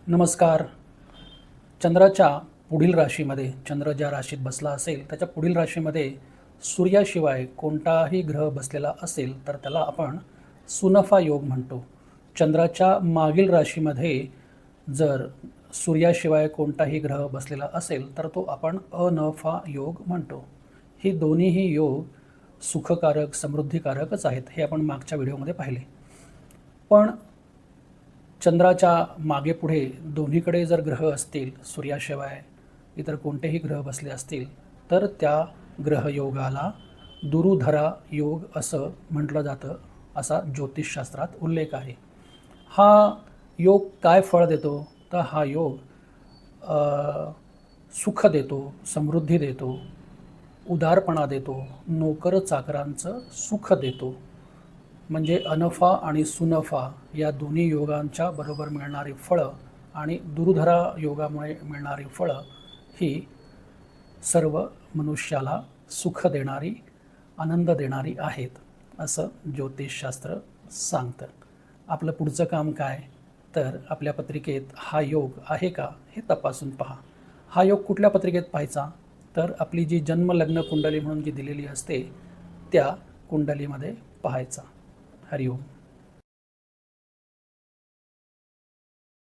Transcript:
नमस्कार. चंद्राच्या पुढील राशीमध्ये चंद्र ज्या राशीत बसला असेल त्याच्या पुढील राशीमध्ये सूर्याशिवाय कोणताही ग्रह बसलेला असेल तर त्याला आपण सुनफा योग म्हणतो. चंद्राच्या मागील राशीमध्ये जर सूर्याशिवाय कोणताही ग्रह बसलेला असेल तर तो आपण अनफा योग म्हणतो. ही दोन्हीही योग सुखकारक समृद्धिकारकच आहेत, हे आपण मागच्या व्हिडिओमध्ये पाहिले. पण चंद्राच्या मागे पुढे दोन्हीकडे जर ग्रह असतील, सूर्याशिवाय इतर कोणतेही ग्रह बसले असतील तर त्या ग्रहयोगाला दुरुधरा योग असं म्हटलं जातं, असा ज्योतिषशास्त्रात उल्लेख आहे. हा योग काय फळ देतो तर हा योग सुख देतो, समृद्धी देतो, उदारपणा देतो, नोकर चाकरांचं सुख देतो. म्हणजे अनफा आणि सुनफा या दोन्ही योगांच्या बरोबर मिळणारी फळं आणि दुर्धरा योगामुळे मिळणारी फळं ही सर्व मनुष्याला सुख देणारी, आनंद देणारी आहेत, असं ज्योतिषशास्त्र सांगतं. आपलं पुढचं काम काय तर आपल्या पत्रिकेत हा योग आहे का हे तपासून पहा. हा योग कुठल्या पत्रिकेत पाहायचा तर आपली जी जन्मलग्न कुंडली म्हणून जी दिलेली असते त्या कुंडलीमध्ये पाहायचा. हरिओम.